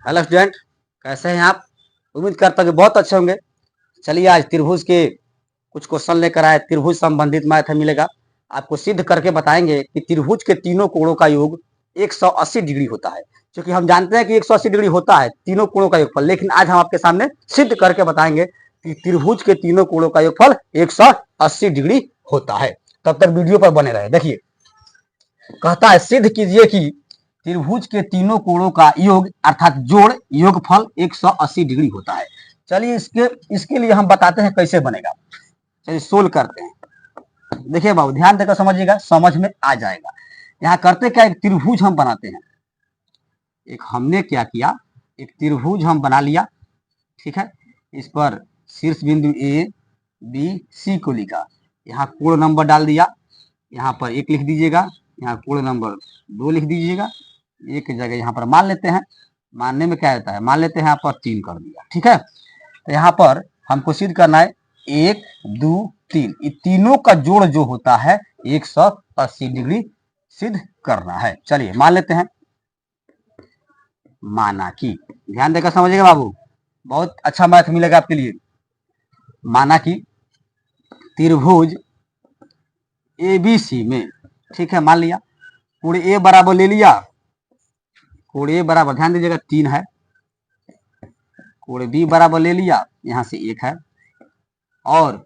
Hello student, कैसे हैं आप? उम्मीद करता हूँ कि बहुत अच्छे होंगे। चलिए आज त्रिभुज के कुछ क्वेश्चन लेकर आए। त्रिभुज संबंधित मैथ मिलेगा। आपको सिद्ध करके बताएंगे कि त्रिभुज के तीनों कोणों का योग 180 डिग्री होता है। क्योंकि हम जानते हैं कि 180 डिग्री होता है तीनों कोणों का योगफल, लेकिन आज हम आपके सामने सिद्ध करके बताएंगे कि त्रिभुज के तीनों कोणों का योगफल 180 डिग्री होता है। तब तक वीडियो पर बने रहे। देखिए, कहता है सिद्ध कीजिए कि त्रिभुज के तीनों कोणों का योग अर्थात जोड़ योगफल 180 डिग्री होता है। चलिए इसके लिए हम बताते हैं कैसे बनेगा। चलिए सोल्व करते हैं। देखिए बाबू, ध्यान देकर समझिएगा, समझ में आ जाएगा। यहाँ करते क्या, एक त्रिभुज हम बनाते हैं। एक हमने क्या किया, एक त्रिभुज हम बना लिया, ठीक है। इस पर शीर्ष बिंदु ए बी सी को लिखा, यहाँ कोण नंबर डाल दिया, यहाँ पर 1 लिख दीजिएगा, यहाँ कोण नंबर 2 लिख दीजिएगा। एक जगह यहाँ पर मान लेते हैं, मानने में क्या होता है, मान लेते हैं यहाँ पर 3 कर दिया, ठीक है। तो यहाँ पर हमको सिद्ध करना है 1 2 3, ये तीनों का जोड़ जो होता है 180 डिग्री सिद्ध करना है। चलिए मान लेते हैं। माना कि, ध्यान देकर समझिएगा बाबू, बहुत अच्छा मैथ मिलेगा आपके लिए। माना कि त्रिभुज एबीसी में, ठीक है, मान लिया कोण ए बराबर ले लिया, कोण ए बराबर ध्यान दीजिएगा 3 है, कोण बी बराबर ले लिया, यहाँ से 1 है, और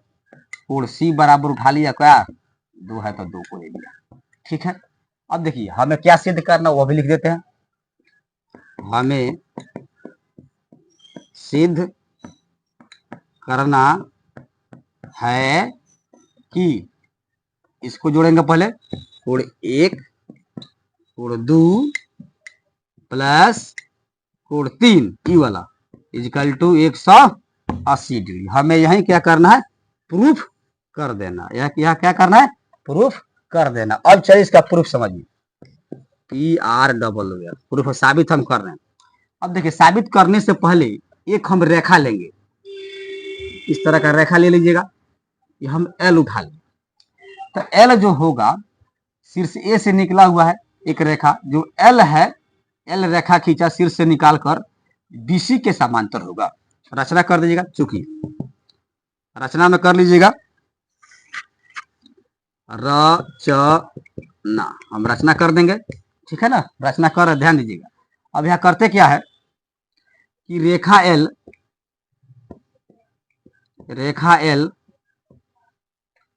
कोण सी बराबर उठा लिया, क्या 2 है तो 2 को ले लिया, ठीक है। अब देखिए हमें क्या सिद्ध करना वो भी लिख देते हैं। हमें सिद्ध करना है कि, इसको जोड़ेंगे पहले, कोण 1 कोण 2 प्लस कोण 3 ई वाला इजिकल टू 180 डिग्री। हमें यही क्या करना है, प्रूफ कर देना। यह क्या करना है, प्रूफ कर देना। अब चलिए इसका प्रूफ समझिए, PROOF, प्रूफ साबित हम कर रहे हैं। अब देखिए, साबित करने से पहले एक हम रेखा लेंगे, इस तरह का रेखा ले लीजिएगा, ये हम L उठा लेंगे। तो L जो होगा, शीर्ष A से निकला हुआ है एक रेखा, जो L है, L रेखा खींचा शीर्ष से निकालकर BC के समांतर होगा। रचना कर दीजिएगा, चूंकि रचना में कर लीजिएगा, रचना हम रचना कर देंगे, ठीक है ना, रचना कर, ध्यान दीजिएगा। अब यहाँ करते क्या है कि रेखा L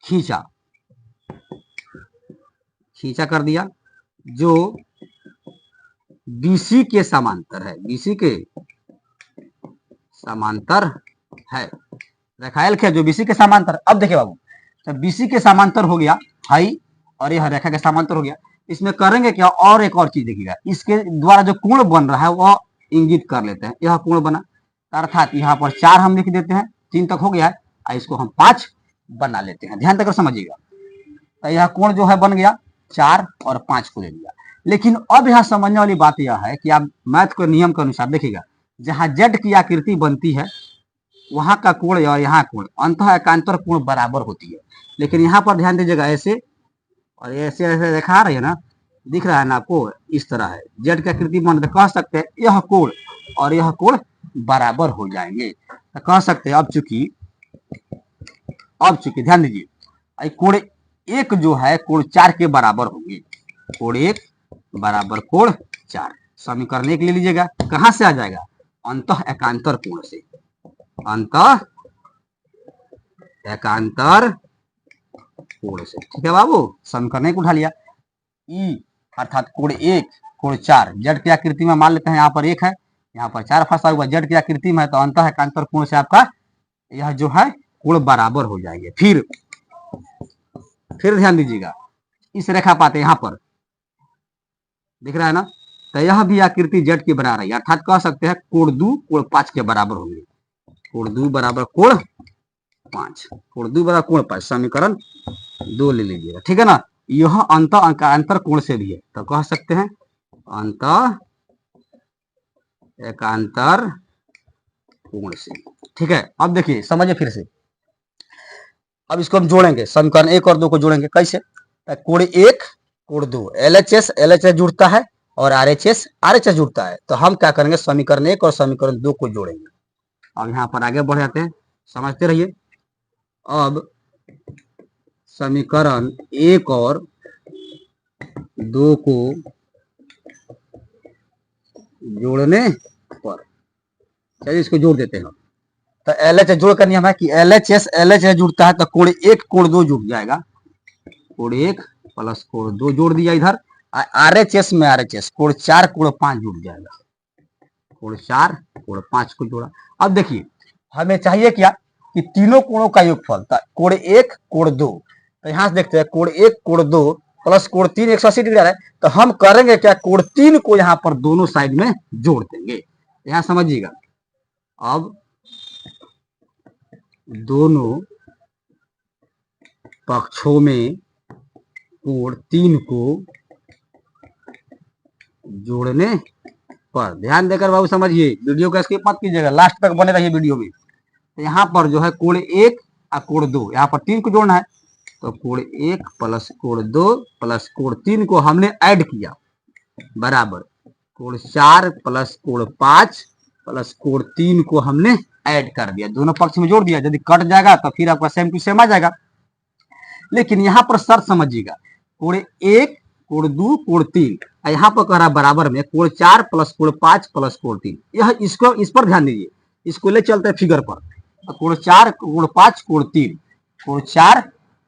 खींचा कर दिया, जो BC के समांतर है, BC के समांतर है। रेखा L क्या, जो BC के समांतर। अब देखिए बाबू, तो BC के समांतर हो गया हाई, और यह रेखा के समांतर हो गया। इसमें करेंगे क्या, और एक और चीज देखिएगा, इसके द्वारा जो कोण बन रहा है वह इंगित कर लेते हैं। यह कोण बना, अर्थात यहाँ पर 4 हम लिख देते हैं, 3 तक हो गया है, इसको हम 5 बना लेते हैं। ध्यान देकर समझिएगा, तो यह कोण जो है बन गया 4 और 5 को ले लिया। लेकिन अब यहाँ समझने वाली बात यह है कि आप मैथ के नियम के अनुसार देखिएगा, जहाँ जेड की आकृति बनती है वहां का कोण और यहाँ कोण अंतः एकांतर कोण बराबर होती है। लेकिन यहाँ पर ध्यान दीजिएगा, ऐसे और ऐसे ऐसे रेखा आ रही है ना, दिख रहा है ना आपको, इस तरह है जेड की आकृति बन, तो कह सकते हैं यह कोण और यह कोण बराबर हो जाएंगे। तो कह सकते हैं अब चूंकि ध्यान दीजिए, कोण 1 जो है कोण 4 के बराबर होंगे, कोण 1 बराबर कोण 4। समीकरण 1 ले लीजिएगा, कहां से आ जाएगा, अंतः एकांतर कोण से, अंतः एकांतर कोण से, ठीक है बाबू। समीकरण 1 उठा लिया, ई अर्थात कोण 1 कोण 4, जेड की आकृति में मान लेते हैं, यहाँ पर 1 है, यहाँ पर 4 फंसा हुआ, जेड की आकृति में है, तो अंतः एकांतर कोण से आपका यह जो है कोण बराबर हो जाएंगे। फिर ध्यान दीजिएगा, इस रेखा पाते यहाँ पर दिख रहा है ना, तो यह भी आकृति जेड की बना रही है, अर्थात कह सकते हैं कोण 2 कोण 5 के बराबर होंगे, कोण 2 बराबर कोण 5, कोण 2 बराबर कोण 5। समीकरण 2 ले लीजिएगा, ठीक है ना। यह अंतः एकांतर कोण से भी है, तो कह सकते हैं अंतः एकांतर कोण से, ठीक है। अब देखिए समझिए फिर से, अब इसको हम जोड़ेंगे, समीकरण 1 और 2 को जोड़ेंगे कैसे, कोण 1 कोण 2, LHS जुड़ता है और आरएचएस जुड़ता है। तो हम क्या करेंगे, समीकरण 1 और समीकरण 2 को जोड़ेंगे। अब यहाँ पर आगे बढ़ जाते हैं, समझते रहिए। अब समीकरण 1 और 2 को जोड़ने पर, चलिए इसको जोड़ देते हैं। तो LHS जोड़ करनी है कि LHS जुड़ता है तो कोण 1 कोण 2 जुड़ जाएगा। कोण 1 प्लस कोण 2 जोड़ दिया इधर। RHS में RHS कोण 4 कोण 5 जुड़ जाएगा। कोण 4 कोण 5 को जोड़ा। अब देखिए हमें चाहिए क्या कि तीनों कोणों का योगफल, कोण 1 कोण 2। तो यहां से देखते हैं कोण 1 कोण 2 प्लस कोण 3 180 डिग्री आ रहा है। तो हम करेंगे क्या, कोण 3 को यहाँ पर दोनों साइड में जोड़ देंगे। यहां समझिएगा। अब दोनों पक्षों में कोण 3 को जोड़ने पर, ध्यान देकर बाबू समझिए, वीडियो को स्किप मत कीजिएगा, लास्ट तक बने रहिए वीडियो में। तो यहाँ पर जो है कोण 1 और कोण 2, यहाँ पर 3 को जोड़ना है। तो कोण 1 प्लस कोण 2 प्लस कोण 3 को हमने ऐड किया बराबर कोण 4 प्लस कोण 5 प्लस कोण 3 को हमने ऐड कर दिया, दोनों पक्ष में जोड़ दिया। यदि कट जाएगा तो फिर आपका सेम टू सेम आ जाएगा। लेकिन यहाँ पर शर्त समझिएगा, कोण 1 कोण 2 कोण 3, यहाँ पर कह रहा बराबर में कोण 4 प्लस कोण 5 प्लस कोण 3। यह इसको इस पर ध्यान दीजिए, इसको ले चलते हैं फिगर पर। कोण 4 कोण 5 कोण 3, कोण 4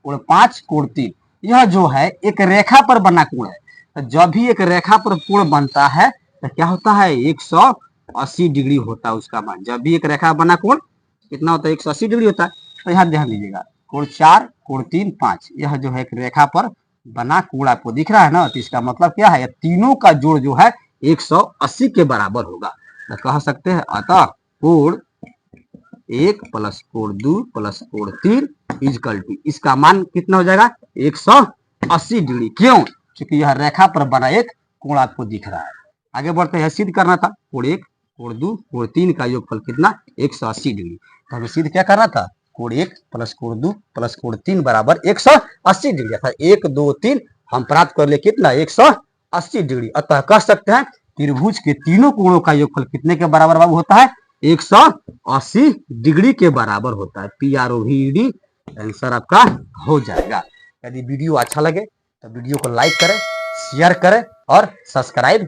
कोण 5 कोण 3, यह जो है एक रेखा पर बना कोण है। तो जब भी एक रेखा पर कोण बनता है तो क्या होता है, 180 डिग्री होता है उसका मान। जब भी एक रेखा बना कोण कितना होता है, 180 डिग्री होता है। तो यहाँ ध्यान दीजिएगा, कोण 4 कोण 3 5, यह जो है एक रेखा पर बना कोण आपको दिख रहा है ना। तो इसका मतलब क्या है, तीनों का जोड़ जो है 180 के बराबर होगा। तो कह सकते हैं अतः कोण 1 प्लस कोण 2 प्लस कोण 3 इजकल टू, इसका मान कितना हो जाएगा, 180 डिग्री। क्यों, क्योंकि यह रेखा पर बना एक कोण आपको दिख रहा है। आगे बढ़ते हैं, सिद्ध करना था कोण 1 कोण 2 कोण 3 का योगफल कितना, 180 डिग्री। तो हमें सिद्ध क्या करना था, कोण 1 प्लस कोण 2 प्लस कोण 3 बराबर 180 डिग्री, अर्थात 1 2 3 हम प्राप्त कर ले कितना, 180 डिग्री। अतः कह सकते हैं त्रिभुज के तीनों कोणों का योगफल कितने के बराबर बाबू होता है, 180 डिग्री के बराबर होता है। PROVD आंसर आपका हो जाएगा। यदि वीडियो अच्छा लगे तो वीडियो को लाइक करें, शेयर करें और सब्सक्राइब